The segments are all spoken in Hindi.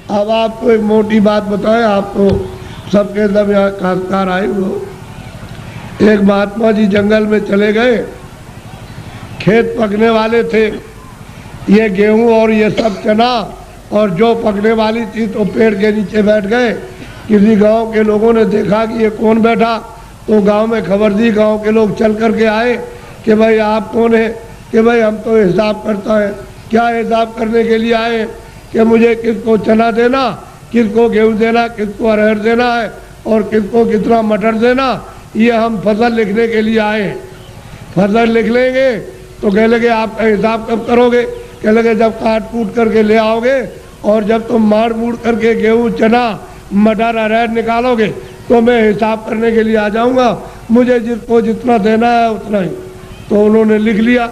अब आपको एक मोटी बात बताएं, आप तो सबके सब यहाँ काश्तकार आए हो। एक महात्मा जी जंगल में चले गए, खेत पकने वाले थे, ये गेहूं और ये सब चना और जो पकने वाली थी, तो पेड़ के नीचे बैठ गए। किसी गांव के लोगों ने देखा कि ये कौन बैठा, तो गांव में खबर दी। गांव के लोग चल कर के आए कि भाई आप कौन है? कि भाई हम तो हिसाब करता है। क्या हिसाब करने के लिए आए? कि मुझे किसको चना देना, किसको गेहूं देना, किसको अरहर देना है और किसको कितना मटर देना, ये हम फसल लिखने के लिए आए। फसल लिख लेंगे तो कह लगे आपका हिसाब कब करोगे? कह लगे जब काट कूट करके ले आओगे और जब तुम मार मूड़ करके गेहूं चना मटर अरहर निकालोगे तो मैं हिसाब करने के लिए आ जाऊंगा। मुझे जिसको जितना देना है उतना ही। तो उन्होंने लिख लिया।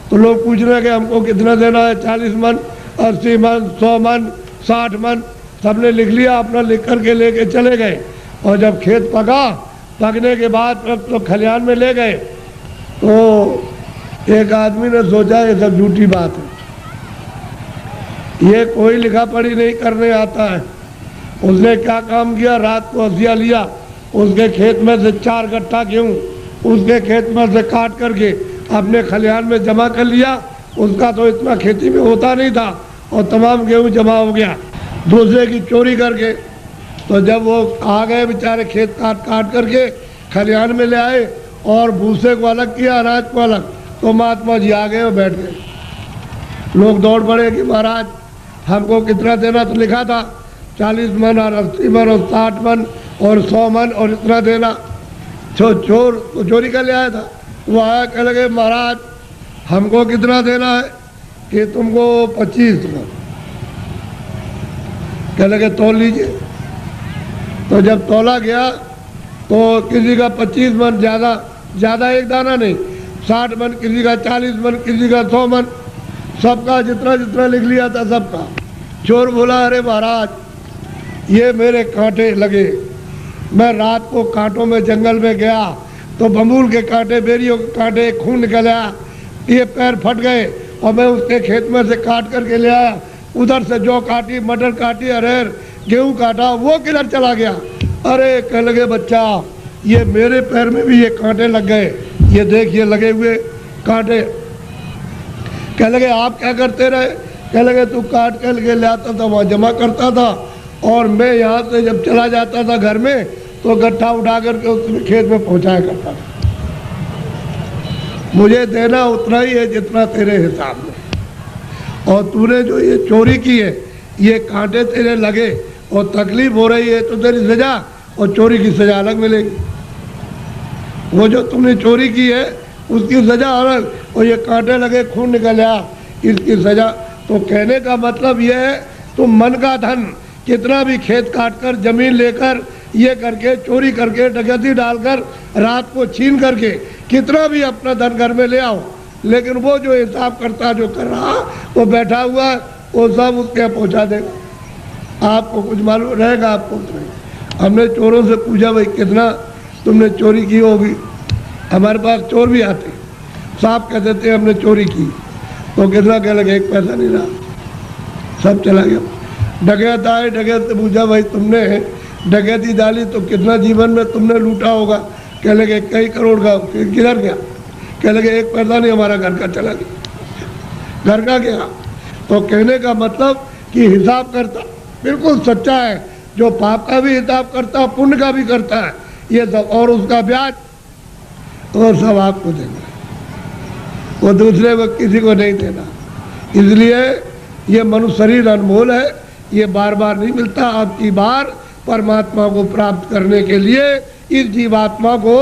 तो लोग पूछ रहे कि हमको कितना देना है? 40 मन, 80 मन, 100 मन, 60 मन, सबने लिख लिया। अपना लिख करके लेके चले गए। और जब खेत पका, पकने के बाद तो खलिहान में ले गए, तो एक आदमी ने सोचा ये सब झूठी बात है, ये कोई लिखा पढ़ी नहीं करने आता है। उसने क्या काम किया, रात को हंसिया लिया, उसके खेत में से 4 गट्ठा गेहूँ उसके खेत में से काट करके अपने खलिहान में जमा कर लिया। उसका तो इतना खेती में होता नहीं था और तमाम गेहूँ जमा हो गया दूसरे की चोरी करके। तो जब वो आ गए बेचारे, खेत काट काट करके खलिहान में ले आए और भूसे को अलग किया, अनाज को अलग, तो महात्मा जी आ गए और बैठ गए। लोग दौड़ पड़े कि महाराज हमको कितना देना, तो लिखा था 40 मन और 80 मन और 60 मन और 100 मन और इतना देना। चोर तो चोरी कर ले आया था, वो आया, कह लगे महाराज हमको कितना देना है? कि तुमको 25 मन। कह लगे तोल लीजिए। तो जब तोला गया तो किसी का 25 मन, ज़्यादा एक दाना नहीं, 60 मन, किसी का 40 मन, किसी का 100 मन, सबका जितना जितना लिख लिया था सबका। चोर बोला अरे महाराज ये मेरे कांटे लगे, मैं रात को कांटों में जंगल में गया तो बमूल के कांटे, बेरियों के कांटे, खून निकल आया, ये पैर फट गए और मैं उसके खेत में से काट करके ले आया। उधर से जौ काटी, मटर काटी, अरहर गेहूँ काटा, वो किधर चला गया? अरे कह लगे बच्चा ये मेरे पैर में भी ये कांटे लग गए, ये देखिए लगे हुए कांटे। कह लगे आप क्या करते रहे? कह लगे तू काट कर के ले आता था, वहाँ जमा करता था और मैं यहाँ से जब चला जाता था घर में तो गट्ठा उठा करके उसमें खेत में पहुँचाया करता था। मुझे देना उतना ही है जितना तेरे हिसाब में, और तूने जो ये चोरी की है, ये कांटे तेरे लगे और तकलीफ हो रही है, तो तेरी सजा और चोरी की सजा अलग मिलेगी। वो जो तुमने चोरी की है उसकी सजा अलग, और ये कांटे लगे, खून निकल आया, इसकी सजा। तो कहने का मतलब ये है तुम मन का धन कितना भी खेत काट कर, जमीन लेकर, ये करके, चोरी करके, डकैती डालकर, रात को छीन करके कितना भी अपना धन घर में ले आओ, लेकिन वो जो हिसाब करता, जो कर रहा, वो बैठा हुआ, वो सब उसके पहुंचा देगा। आपको कुछ मालूम रहेगा? आपको नहीं। हमने चोरों से पूछा भाई कितना तुमने चोरी की होगी? हमारे पास चोर भी आते, साहब कह देते हमने चोरी की, तो कितना कह लगे 1 पैसा नहीं रहा, सब चला गया। डकैत आए, डकैत से पूछा भाई तुमने डकैती डाली तो कितना जीवन में तुमने लूटा होगा? कह लगे कई करोड़ का। फिर किधर गया? कह लगे 1 पैसा नहीं, हमारा घर का चला गया। घर का गया। तो कहने का मतलब कि हिसाब करता बिल्कुल सच्चा है, जो पाप का भी हिसाब करता है, पुण्य का भी करता है, ये सब, और उसका ब्याज और सब आपको देना, वो दूसरे को किसी को नहीं देना। इसलिए ये मनुष्य शरीर अनमोल है, ये बार बार नहीं मिलता। आपकी बार परमात्मा को प्राप्त करने के लिए इस जीवात्मा को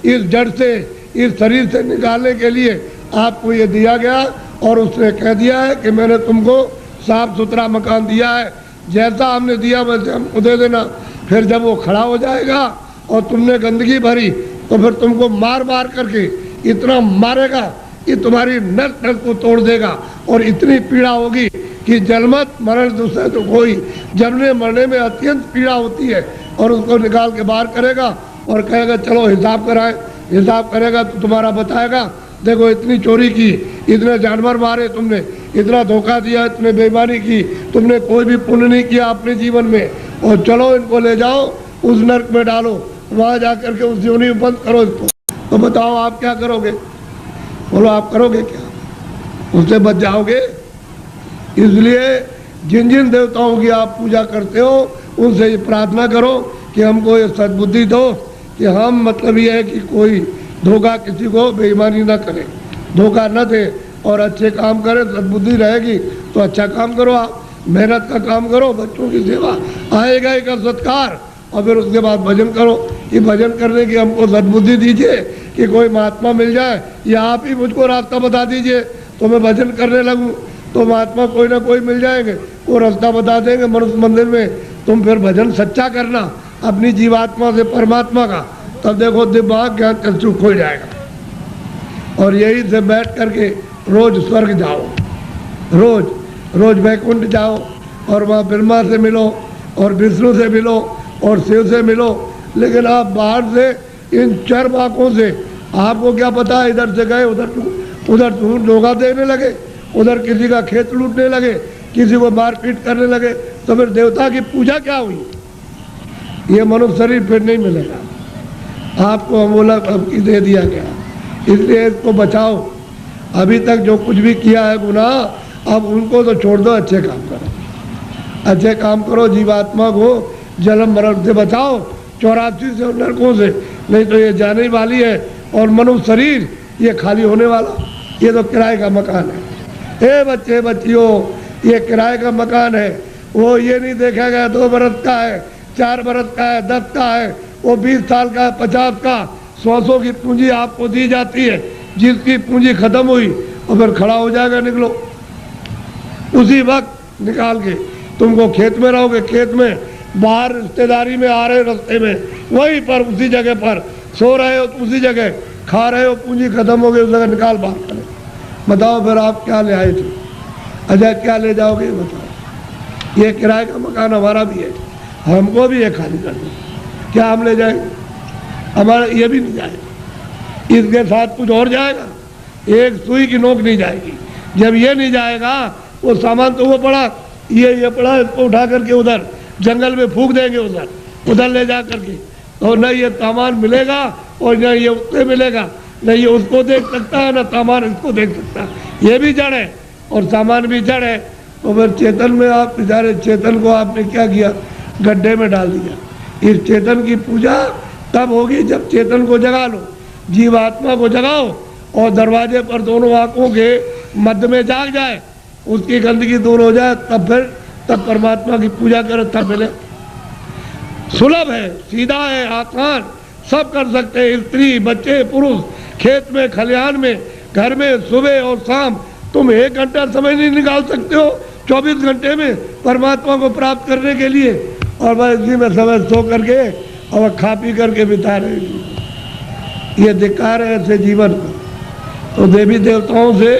इस जड़ से, इस शरीर से निकालने के लिए आपको ये दिया गया, और उसने कह दिया है कि मैंने तुमको साफ सुथरा मकान दिया है, जैसा हमने दिया वैसे हमको दे देना। फिर जब वो खड़ा हो जाएगा और तुमने गंदगी भरी तो फिर तुमको मार मार करके इतना मारेगा कि तुम्हारी नस नस को तोड़ देगा, और इतनी पीड़ा होगी कि जन्मत मरण दूसरे तो कोई, जन्मने मरने में अत्यंत पीड़ा होती है। और उसको निकाल के बाहर करेगा और कहेगा चलो हिसाब कराएं। हिसाब करेगा तो तुम्हारा बताएगा देखो इतनी चोरी की, इतने जानवर मारे तुमने, इतना धोखा दिया, इतने बेईमानी की, तुमने कोई भी पुण्य नहीं किया अपने जीवन में, और चलो इनको ले जाओ उस नर्क में डालो, वहाँ जा करके उस योनि में बंद करो इसको। तो बताओ आप क्या करोगे? बोलो आप करोगे क्या? उससे बच जाओगे? इसलिए जिन जिन देवताओं की आप पूजा करते हो उनसे ये प्रार्थना करो कि हमको ये सद्बुद्धि दो कि हम, मतलब ये है कि कोई धोखा, किसी को बेईमानी ना करे, धोखा न दे और अच्छे काम करे। सद्बुद्धि रहेगी तो अच्छा काम करो, आप मेहनत का काम करो, बच्चों की सेवा, आएगा एक सत्कार, और फिर उसके बाद भजन करो कि भजन करने की हमको सद्बुद्धि दीजिए कि कोई महात्मा मिल जाए, या आप ही मुझको रास्ता बता दीजिए तो मैं भजन करने लगूं। तो महात्मा कोई ना कोई मिल जाएंगे, वो रास्ता बता देंगे मनुष्य मंदिर में। तुम फिर भजन सच्चा करना अपनी जीवात्मा से परमात्मा का, तब देखो दिमाग ज्ञान चक्षु खोल जाएगा। और यही से बैठ करके रोज स्वर्ग जाओ, रोज रोज वैकुंठ जाओ, और वहाँ ब्रह्मा से मिलो और विष्णु से मिलो और शिव से मिलो। लेकिन आप बाहर से इन चर आँखों से आपको क्या पता है, इधर से गए उधर धोखा देने लगे, उधर किसी का खेत लूटने लगे, किसी को मारपीट करने लगे, तो फिर देवता की पूजा क्या हुई? ये मनुष्य शरीर फिर नहीं मिलेगा आपको, अमोला अब दे दिया गया। इसलिए इसको बचाओ। अभी तक जो कुछ भी किया है गुनाह, अब उनको तो छोड़ दो, अच्छे काम करो, अच्छे काम करो, जीवात्मा को जन्म मरण से बचाओ, 84 से नरकों से, नहीं तो ये जाने वाली है। और मनुष्य शरीर ये खाली होने वाला, ये तो किराए का मकान है। ए बच्चे बच्चियों, ये किराए का मकान है, वो ये नहीं देखा गया 2 बरस का है, 4 बरस का है, 10 का है, वो 20 साल का है, 50 का, 100 की पूंजी आपको दी जाती है। जिसकी पूंजी खत्म हुई और फिर खड़ा हो जाएगा, निकलो उसी वक्त निकाल के। तुमको खेत में रहोगे, खेत में, बाहर रिश्तेदारी में आ रहे रास्ते में, वहीं पर उसी जगह पर सो रहे हो, उसी जगह खा रहे हो, पूंजी खत्म हो गई, उस जगह निकाल बाहर करें। बताओ फिर आप क्या ले आए थे? अच्छा क्या ले जाओगे बताओ? ये किराए का मकान हमारा भी है, हमको भी है खाली कर दो, क्या हम ले जाएंगे? हमारा ये भी नहीं जाएगा, इसके साथ कुछ और जाएगा, एक सुई की नोक नहीं जाएगी। जब ये नहीं जाएगा, वो सामान तो वो पड़ा, ये पड़ा, इसको उठा करके उधर जंगल में फूंक देंगे, उधर ले जा करके, और न ये सामान मिलेगा और न ये उससे मिलेगा, न ये उसको देख सकता है, न सामान इसको देख सकता है। ये भी जड़ है और सामान भी जड़ है। तो फिर चेतन में आप बेचारे, चेतन को आपने क्या किया? गड्ढे में डाल दिया। इस चेतन की पूजा तब होगी जब चेतन को जगा लो, जीवात्मा को जगाओ, और दरवाजे पर दोनों आंखों के मध्य में जाग जाए, उसकी गंदगी दूर हो जाए, तब परमात्मा की पूजा करो, तब मिले। सुलभ है, सीधा है, आसान, सब कर सकते हैं, स्त्री बच्चे पुरुष, खेत में खलिहान में, घर में, सुबह और शाम। तुम 1 घंटा समय नहीं निकाल सकते हो 24 घंटे में परमात्मा को प्राप्त करने के लिए, और बस इसी में समय सो करके और खा पी करके बिता रहे। ये धिक्कार है ऐसे जीवन को। तो देवी देवताओं से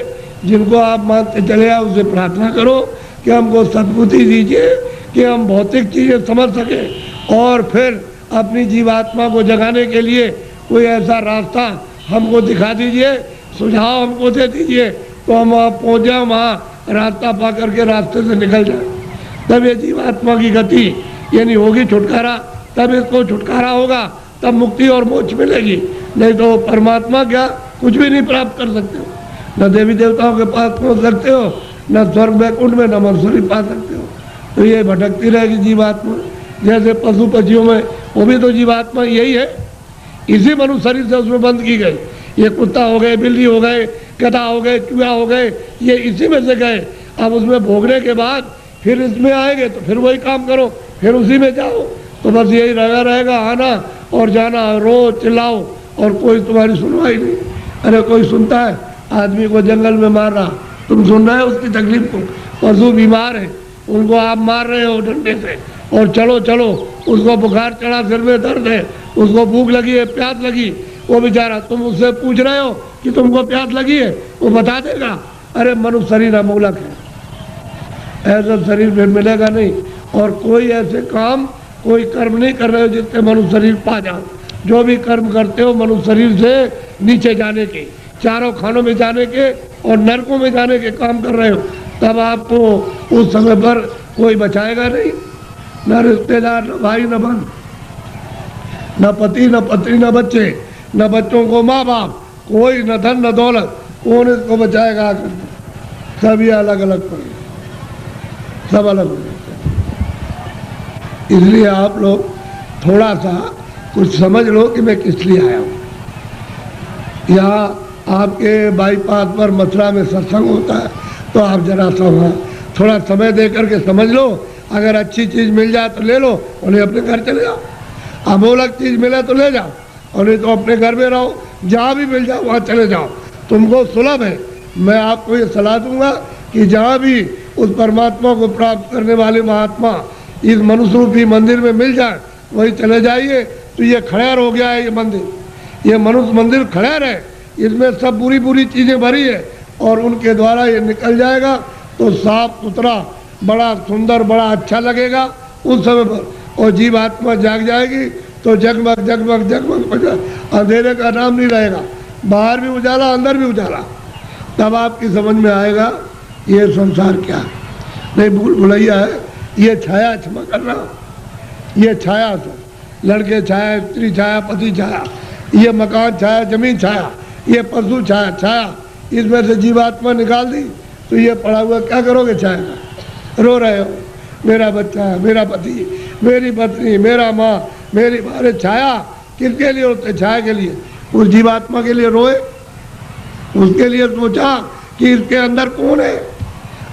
जिनको आप मानते चले आओ, उससे प्रार्थना करो कि हमको सद्बुद्धि दीजिए कि हम भौतिक चीज़ें समझ सकें, और फिर अपनी जीवात्मा को जगाने के लिए कोई ऐसा रास्ता हमको दिखा दीजिए, सुझाव हमको दे दीजिए, तो हम वहाँ पहुँच जाए, वहाँ रास्ता पा करके रास्ते से निकल जाए। तब ये जीवात्मा की गति यानी होगी छुटकारा, तब इसको छुटकारा होगा, तब मुक्ति और मोक्ष मिलेगी। नहीं तो परमात्मा क्या कुछ भी नहीं प्राप्त कर सकते हो, न देवी देवताओं के पास पहुँच सकते हो, न स्वर्ग वैकुंठ में, न मनुष्य पा सकते हो। तो ये भटकती रहेगी जीवात्मा। जैसे पशु पक्षियों में वो भी तो जीवात्मा यही है, इसी मनुष्य शरीर से उसमें बंद की गई। ये कुत्ता हो गए, बिल्ली हो गए, गधा हो गए, चूहा हो गए, ये इसी में से गए। अब उसमें भोगने के बाद फिर इसमें आएंगे तो फिर वही काम करो, फिर उसी में जाओ। तो बस यही रहेगा आना और जाना, रोज चिल्लाओ और कोई तुम्हारी सुनवाई नहीं। अरे कोई सुनता है? आदमी को जंगल में मार रहा, तुम सुन रहे हो उसकी तकलीफ को? पशु बीमार है, उनको आप मार रहे हो डंडे से, और चलो चलो, उसको बुखार चढ़ा, सिर में दर्द है, उसको भूख लगी है, प्यास लगी, वो बेचारा, तुम उससे पूछ रहे हो कि तुमको प्यास लगी है, वो बता देगा। अरे मनुष्य शरीर अमूलक है, ऐसा शरीर फिर मिलेगा नहीं। और कोई ऐसे काम, कोई कर्म नहीं कर रहे हो जिससे मनुष्य शरीर पा जाओ। जो भी कर्म करते हो मनुष्य शरीर से नीचे जाने के, चारों खानों में जाने के और नरकों में जाने के काम कर रहे हो, तब आपको उस समय पर कोई बचाएगा नहीं, न रिश्तेदार, न भाई, न बहन, न पति, न पत्नी, न बच्चे, न बच्चों को माँ बाप, कोई न धन न दौलत, कौन इसको बचाएगा आकर? सब ये अलग अलग पड़े, सब अलग हो जाते हैं। इसलिए आप लोग थोड़ा सा कुछ समझ लो कि मैं किस लिए आया हूँ। यहाँ आपके बाईपास पर मथुरा में सत्संग होता है, तो आप जरा सा वहाँ थोड़ा समय दे करके समझ लो। अगर अच्छी चीज़ मिल जाए तो ले लो, और नहीं अपने घर चले जाओ। अमोलक चीज़ मिले तो ले जाओ, और नहीं तो अपने घर में रहो। जहाँ भी मिल जाओ वहाँ चले जाओ, तुमको सुलभ है। मैं आपको ये सलाह दूंगा कि जहाँ भी उस परमात्मा को प्राप्त करने वाले महात्मा इस मनुष्य रूपी मंदिर में मिल जाए, वही चले जाइए। तो ये खड़ेर हो गया है, ये मंदिर, ये मनुष्य मंदिर खड़ेर है, इसमें सब बुरी बुरी चीज़ें भरी है, और उनके द्वारा ये निकल जाएगा तो साफ सुथरा, बड़ा सुंदर, बड़ा अच्छा लगेगा उस समय पर। और जीव आत्मा जाग जाएगी तो जगमग जगमग जगमग बजा, अंधेरे का नाम नहीं रहेगा, बाहर भी उजाला, अंदर भी उजाला। तब आपकी समझ में आएगा ये संसार क्या है। नहीं भूल भुलैया है, ये छाया, क्षमा करना, ये छाया से लड़के छाया, स्त्री छाया, पति छाया, ये मकान छाया, जमीन छाया, ये पशु छाया, छाया, इसमें से जीवात्मा निकाल दी तो ये पड़ा हुआ क्या करोगे? छाया का रो रहे हो, मेरा बच्चा, मेरा पति, मेरी पत्नी, मेरा माँ, मेरी अरे छाया किसके लिए होते? छाया के लिए। उस जीवात्मा के लिए रोए, उसके लिए सोचा कि इसके अंदर कौन है।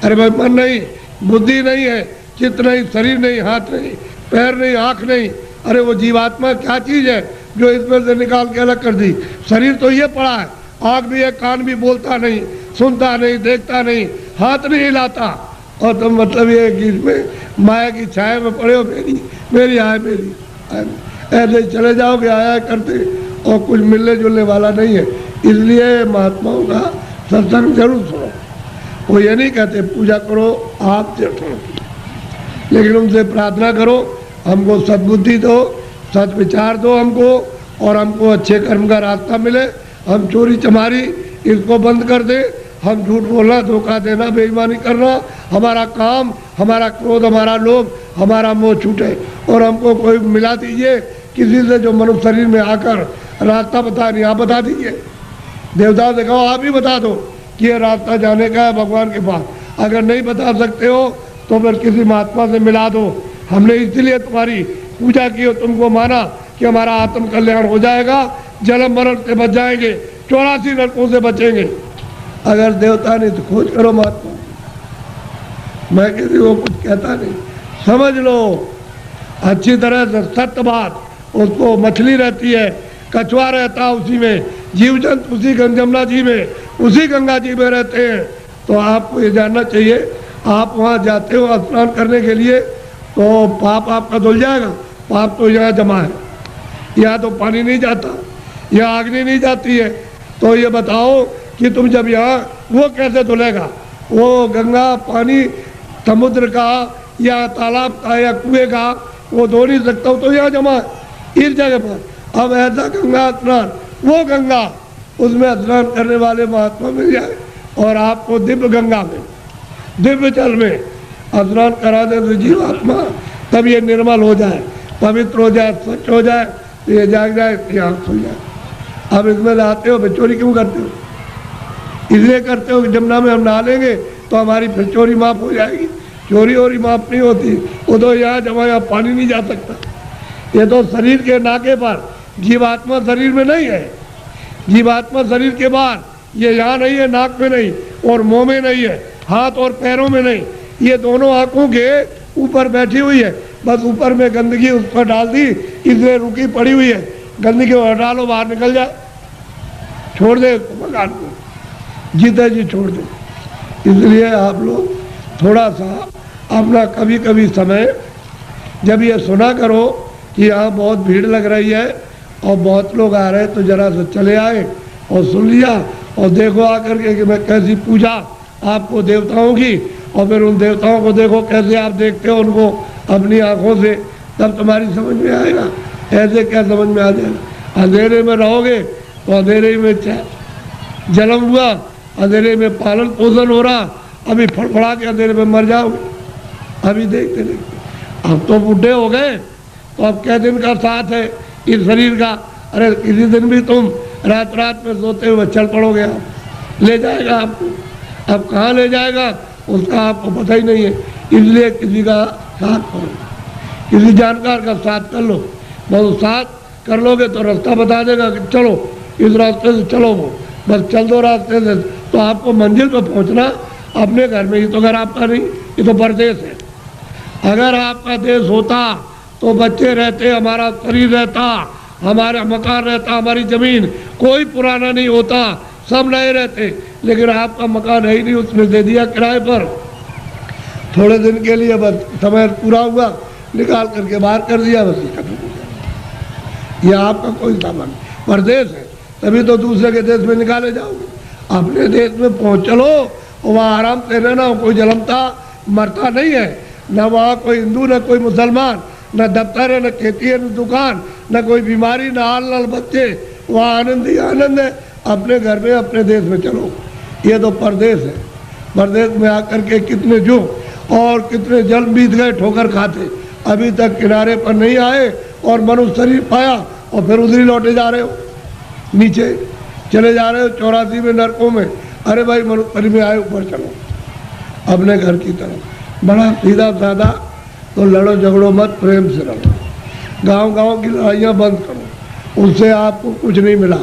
अरे भाई मन नहीं, बुद्धि नहीं है, चित्त नहीं, शरीर नहीं, हाथ नहीं, पैर नहीं, आँख नहीं, अरे वो जीवात्मा क्या चीज़ है जो इसमें से निकाल के अलग कर दी? शरीर तो ये पड़ा है, आँख भी है, कान भी, बोलता नहीं, सुनता नहीं, देखता नहीं, हाथ नहीं हिलाता, और तुम मतलब ये कि इसमें माया की छाया में पड़े हो, मेरी मेरी आय मेरी, ऐसे चले जाओगे आया करते, और कुछ मिलने जुलने वाला नहीं है। इसलिए महात्माओं का सत्संग जरूर सुनो। वो ये नहीं कहते पूजा करो आप देखो, लेकिन उनसे प्रार्थना करो हमको सद्बुद्धि दो, सच विचार दो हमको, और हमको अच्छे कर्म का रास्ता मिले। हम चोरी चमारी इसको बंद कर दे, हम झूठ बोलना, धोखा देना, बेईमानी करना, हमारा काम, हमारा क्रोध, हमारा लोभ, हमारा मोह छूटे, और हमको कोई मिला दीजिए किसी से जो मनुष्य शरीर में आकर रास्ता बता नहीं, आप बता दीजिए। देवता से कहो आप ही बता दो कि ये रास्ता जाने का है भगवान के पास। अगर नहीं बता सकते हो तो फिर किसी महात्मा से मिला दो। हमने इसलिए तुम्हारी पूजा की और तुमको माना कि हमारा आत्म कल्याण हो जाएगा, जन्म मरण से बच जाएंगे, 84 नरकों से बचेंगे। अगर देवता नहीं तो खोज करो महात्मा, मैं किसी को कुछ कहता नहीं। समझ लो अच्छी तरह से सत्य बात। उसको मछली रहती है, कछुआ रहता है उसी में, जीव जंतु उसी जमुना जी में, उसी गंगा जी में रहते हैं। तो आपको ये जानना चाहिए, आप वहाँ जाते हो स्नान करने के लिए तो पाप आपका धुल जाएगा। पाप तो यहाँ जमा है, यहाँ तो पानी नहीं जाता, यहाँ अग्नि नहीं जाती है। तो ये बताओ कि तुम जब यहाँ, वो कैसे धुलेगा? वो गंगा पानी समुद्र का या तालाब का या कुएं का वो धो नहीं सकता, तो यहाँ जमा है इस जगह पर। अब ऐसा गंगा स्नान, वो गंगा, उसमें स्नान करने वाले महात्मा मिल जाए और आपको दिव्य गंगा में, दिव्य जल में स्नान करा दे तो जीवात्मा तब ये निर्मल हो जाए, पवित्र हो जाए, स्वच्छ हो जाए, तो ये जाग जाए, इसकी आँख खुल जाए। अब इसमें आते हो, फिर चोरी क्यों करते हो? इसलिए करते हो कि जमुना में हम नहा लेंगे तो हमारी फिर चोरी माफ़ हो जाएगी। चोरी वोरी माफ़ नहीं होती, वो तो यहाँ जमा, यहाँ पानी नहीं जा सकता। ये तो शरीर के नाके पर, जीवात्मा शरीर में नहीं है, जीवात्मा शरीर के बाहर, ये यहाँ नहीं है, नाक में नहीं और मुंह में नहीं है, हाथ और पैरों में नहीं, ये दोनों आँखों के ऊपर बैठी हुई है। बस ऊपर में गंदगी उस पर डाल दी, इसलिए रुकी पड़ी हुई है। गंदगी हटा लो, बाहर निकल जाए, छोड़ दे मकान को, जीते जी छोड़ दे। इसलिए आप लोग थोड़ा सा अपना कभी कभी समय, जब ये सुना करो कि यहाँ बहुत भीड़ लग रही है और बहुत लोग आ रहे हैं, तो जरा सा चले आए और सुन लिया, और देखो आकर के कि मैं कैसी पूजा आपको देवताओं की, और फिर उन देवताओं को देखो कैसे आप देखते हो उनको अपनी आँखों से, तब तुम्हारी समझ में आएगा। ऐसे क्या समझ में आ जाएगा? अंधेरे में रहोगे तो अंधेरे में जन्म हुआ, अंधेरे में पालन पोषण हो रहा, अभी फड़फड़ा के अंधेरे में मर जाओगे। अभी देखते देखते अब तो बूढ़े हो गए, तो अब क्या दिन का साथ है इस शरीर का। अरे किसी दिन भी तुम रात रात में सोते हुए चल पड़ोगे, आप ले जाएगा आपको। अब कहाँ ले जाएगा उसका आपको पता ही नहीं है। इसलिए किसी का साथ करो, किसी जानकार का साथ कर लो। बस साथ कर लोगे तो रास्ता बता देगा कि चलो इस रास्ते से चलो, वो बस चल दो रास्ते से, तो आपको मंजिल पर पहुंचना अपने घर में। ये तो घर आपका नहीं, ये तो परदेश है। अगर आपका देश होता तो बच्चे रहते, हमारा शरीर रहता, हमारा मकान रहता, हमारी ज़मीन, कोई पुराना नहीं होता, सब नए रहते। लेकिन आपका मकान है ही नहीं, उसने दे दिया किराए पर, थोड़े दिन के लिए, बस समय पूरा हुआ निकाल करके बाहर कर दिया, बस खत्म हो गया। ये आपका कोई सामान परदेश है, तभी तो दूसरे के देश में निकाले जाओगे। अपने देश में पहुँच चलो, वहाँ आराम से रहना। कोई जलमता मरता नहीं है, न वहाँ कोई हिंदू, न कोई मुसलमान, न दफ्तर है, न खेती है, न दुकान, न कोई बीमारी, न हाल न बच्चे। वहाँ आनंद ही आनंद है। अपने घर में, अपने देश में चलो। ये तो परदेश है। परदेश में आकर के कितने जो और कितने जल बीत गए ठोकर खाते, अभी तक किनारे पर नहीं आए और मनुष्य शरीर पाया और फिर उधर ही लौटे जा रहे हो, नीचे चले जा रहे हो 84 में नरकों में। अरे भाई मनुष्य शरीर में आए, ऊपर चलो अपने घर की तरफ। बड़ा सीधा साधा, तो लड़ो झगड़ो मत, प्रेम से रहो। गांव गांव की लड़ाइयाँ बंद करो, उससे आपको कुछ नहीं मिला।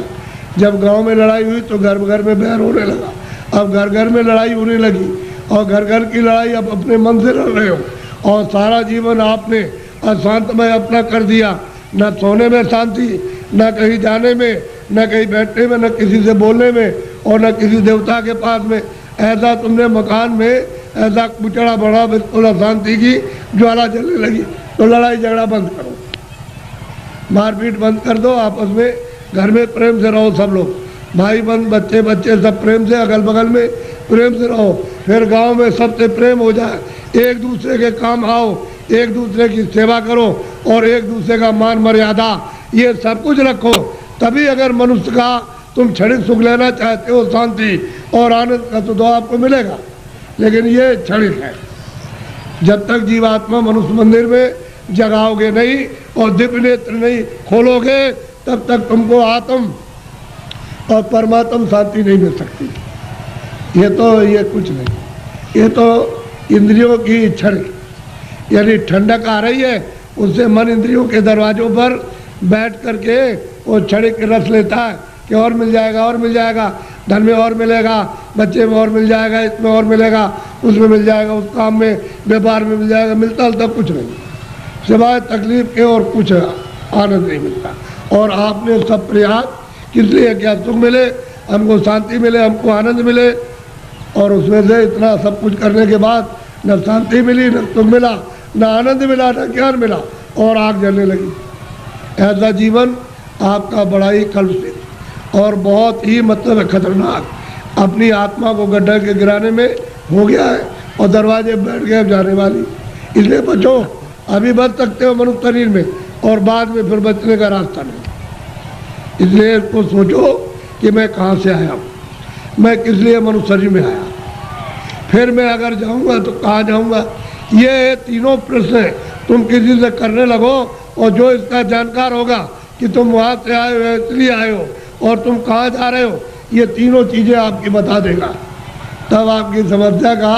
जब गांव में लड़ाई हुई तो घर घर में बैर होने लगा, अब घर घर में लड़ाई होने लगी, और घर घर की लड़ाई अब अपने मन से लड़ रहे हो। और सारा जीवन आपने अशांतमय अपना कर दिया, न सोने में शांति, न कहीं जाने में, न कहीं बैठने में, न किसी से बोलने में, और न किसी देवता के पास में। ऐसा तुमने मकान में ऐसा कुचड़ा बढ़ा, बिल्कुल अशांति की ज्वाला जलने लगी। तो लड़ाई झगड़ा बंद करो, मारपीट बंद कर दो आपस में। घर में प्रेम से रहो सब लोग, भाई बहन, बच्चे बच्चे सब प्रेम से, अगल बगल में प्रेम से रहो। फिर गांव में सबसे प्रेम हो जाए, एक दूसरे के काम आओ, एक दूसरे की सेवा करो, और एक दूसरे का मान मर्यादा, ये सब कुछ रखो। तभी अगर मनुष्य का तुम क्षणिक सुख लेना चाहते हो, शांति और आनंद का, तो आपको मिलेगा। लेकिन ये क्षणिक है। जब तक जीवात्मा मनुष्य मंदिर में जगाओगे नहीं और दिव्य नेत्र नहीं खोलोगे, तब तक तुमको आत्म और परमात्म शांति नहीं मिल सकती। ये कुछ नहीं, ये तो इंद्रियों की क्षणिक, यानी ठंडक आ रही है, उससे मन इंद्रियों के दरवाजों पर बैठ करके वो क्षणिक रस लेता है कि और मिल जाएगा, और मिल जाएगा, धन में और मिलेगा, बच्चे में और मिल जाएगा, इसमें और मिलेगा, उसमें मिल जाएगा, उस काम में, व्यापार में मिल जाएगा। मिलता तब कुछ नहीं, सिवाय तकलीफ के और कुछ आनंद नहीं मिलता। और आपने सब प्रयास किस लिए किया? सुख मिले, हमको शांति मिले, हमको आनंद मिले, और उसमें से इतना सब कुछ करने के बाद न शांति मिली, न सुख मिला, न आनंद मिला, न ज्ञान मिला, और आग जलने लगी। ऐसा जीवन आपका बड़ा ही कलुषित और बहुत ही मतलब खतरनाक, अपनी आत्मा को गड्ढे के गिराने में हो गया है, और दरवाजे बैठ गए जाने वाली। इसलिए बचो, अभी बच सकते हो मनुष्य शरीर में, और बाद में फिर बचने का रास्ता नहीं। इसलिए इसको सोचो कि मैं कहाँ से आया हूँ, मैं किस लिए मनुष्य शरीर में आया, फिर मैं अगर जाऊँगा तो कहाँ जाऊँगा। ये तीनों प्रश्न तुम किसी से करने लगो, और जो इसका जानकार होगा कि तुम वहाँ से आए हो, इसलिए आए हो, और तुम कहाँ जा रहे हो, ये तीनों चीज़ें आपकी बता देगा। तब आपकी समस्या का,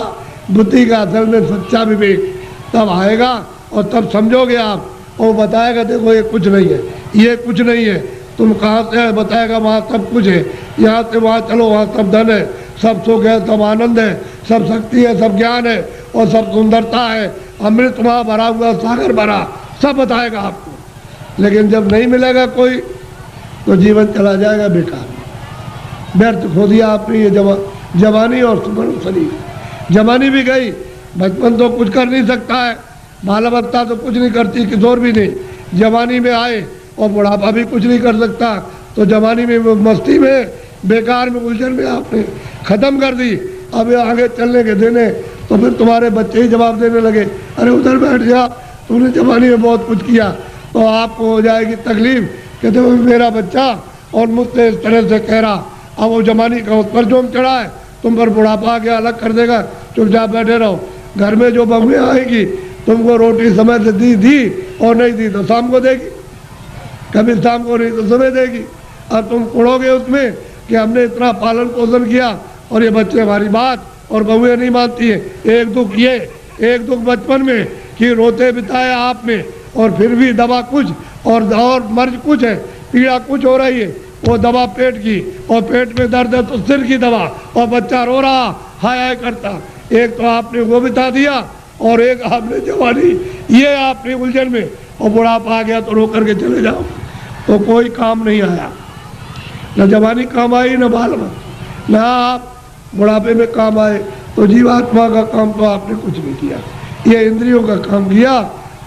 बुद्धि का असल में सच्चा विवेक तब आएगा, और तब समझोगे आप। और बताएगा देखो ये कुछ नहीं है, ये कुछ नहीं है, तुम कहाँ से है बताएगा, वहाँ सब कुछ है, यहाँ से वहाँ चलो, वहाँ सब धन है, सब सुख है, सब आनंद है, सब शक्ति है, सब ज्ञान है, और सब सुंदरता है, अमृत वहाँ भरा हुआ, सागर भरा, सब बताएगा आपको। लेकिन जब नहीं मिलेगा कोई, तो जीवन चला जाएगा बेकार, व्यर्थ खो दिया आपने ये जवानी और सुवर्ण शरीर। जवानी भी गई, बचपन तो कुछ कर नहीं सकता है, बालावस्था तो कुछ नहीं करती, किशोर भी नहीं, जवानी में आए, और बुढ़ापा भी कुछ नहीं कर सकता। तो जवानी में मस्ती में, बेकार में, उलझन में आपने ख़त्म कर दी। अब आगे चलने के देने, तो फिर तुम्हारे बच्चे ही जवाब देने लगे, अरे उधर बैठ जा, तूने जवानी में बहुत कुछ किया। तो आपको हो जाएगी तकलीफ कि देखो मेरा बच्चा और मुझसे इस तरह से कह रहा, अब वो जमानी का उस पर जोम चढ़ा है, तुम पर बुढ़ापा आ गया, अलग कर देगा, चुपचाप बैठे रहो। घर में जो बहुएं आएगी, तुमको रोटी समय से दी और नहीं दी तो शाम को देगी, कभी शाम को नहीं तो सुबह देगी। अब तुम कुड़ोगे उसमें कि हमने इतना पालन पोषण किया और ये बच्चे हमारी बात और बहुएं नहीं मानती है। एक दुख ये, एक दुख बचपन में कि रोते बिताए आप में, और फिर भी दवा कुछ और मर्ज कुछ है, पीड़ा कुछ हो रही है, वो दवा पेट की, और पेट में दर्द है तो सिर की दवा, और बच्चा रो रहा हाय हाय करता। एक तो आपने वो बिता दिया और एक आपने जवानी, ये आपने उलझन में, और बुढ़ापा आ गया तो रो करके चले जाओ, तो कोई काम नहीं आया। न जवानी काम आई, न बाल में, न आप बुढ़ापे में काम आए। तो जीवात्मा का काम तो आपने कुछ नहीं किया, ये इंद्रियों का काम किया।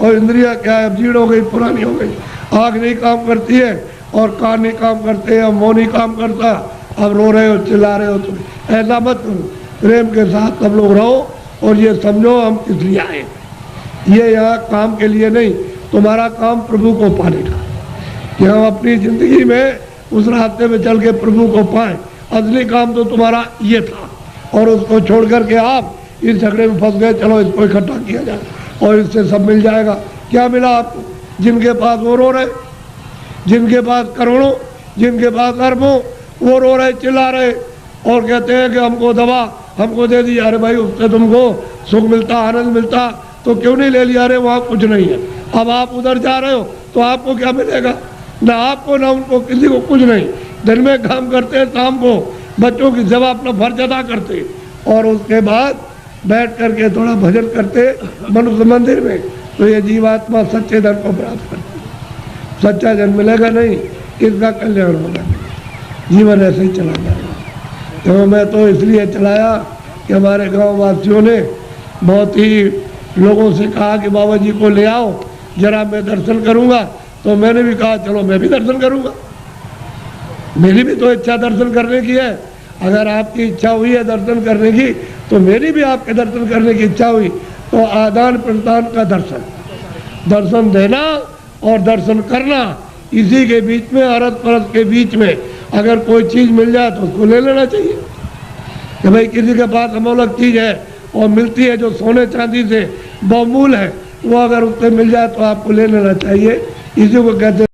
और इंद्रियां क्या है, अब जीर्ण हो गई, पुरानी हो गई। आँख नहीं काम करती है और कान नहीं काम करते हैं, मुँह नहीं काम करता। अब रो रहे हो, चिल्ला रहे हो, तुम ऐसा मत करो, प्रेम के साथ सब लोग रहो और ये समझो हम किस लिए आए। ये यहाँ काम के लिए नहीं, तुम्हारा काम प्रभु को पाने का, कि हम अपनी जिंदगी में उस रास्ते में चल के प्रभु को पाएं। असली काम तो तुम्हारा ये था, और उसको छोड़ करके आप इस झगड़े में फंस गए। चलो इसको इकट्ठा किया जाए और इससे सब मिल जाएगा। क्या मिला आपको? जिनके पास वो रो रहे, जिनके पास करोड़ों, जिनके पास अरबों, वो रो रहे, चिल्ला रहे और कहते हैं कि हमको दवा हमको दे दी। अरे भाई, उससे तुमको सुख मिलता, आनंद मिलता तो क्यों नहीं ले लिया? अरे वहाँ कुछ नहीं है। अब आप उधर जा रहे हो तो आपको क्या मिलेगा? ना आपको ना उनको, किसी को कुछ नहीं। दिन में काम करते हैं, शाम को बच्चों की सेवा अपना फर्ज अदा करते, और उसके बाद बैठ करके थोड़ा भजन करते मनुष्य मंदिर में, तो ये जीवात्मा सच्चे धन को प्राप्त करती। सच्चा जन मिलेगा नहीं, इसका कल्याण होगा, जीवन ऐसे ही चला जाएगा। तो मैं तो इसलिए चलाया कि हमारे गांव वासियों ने बहुत ही लोगों से कहा कि बाबा जी को ले आओ जरा, मैं दर्शन करूंगा। तो मैंने भी कहा चलो मैं भी दर्शन करूंगा, मेरी भी तो इच्छा दर्शन करने की है। अगर आपकी इच्छा हुई है दर्शन करने की, तो मेरी भी आपके दर्शन करने की इच्छा हुई। तो आदान प्रदान का दर्शन, दर्शन देना और दर्शन करना, इसी के बीच में, अरस परस के बीच में अगर कोई चीज़ मिल जाए तो उसको ले लेना चाहिए। कि भाई किसी के पास अमूल्य चीज़ है और मिलती है जो सोने चांदी से बहुमूल्य है, वो अगर उससे मिल जाए तो आपको ले लेना चाहिए। इसी को कहते हैं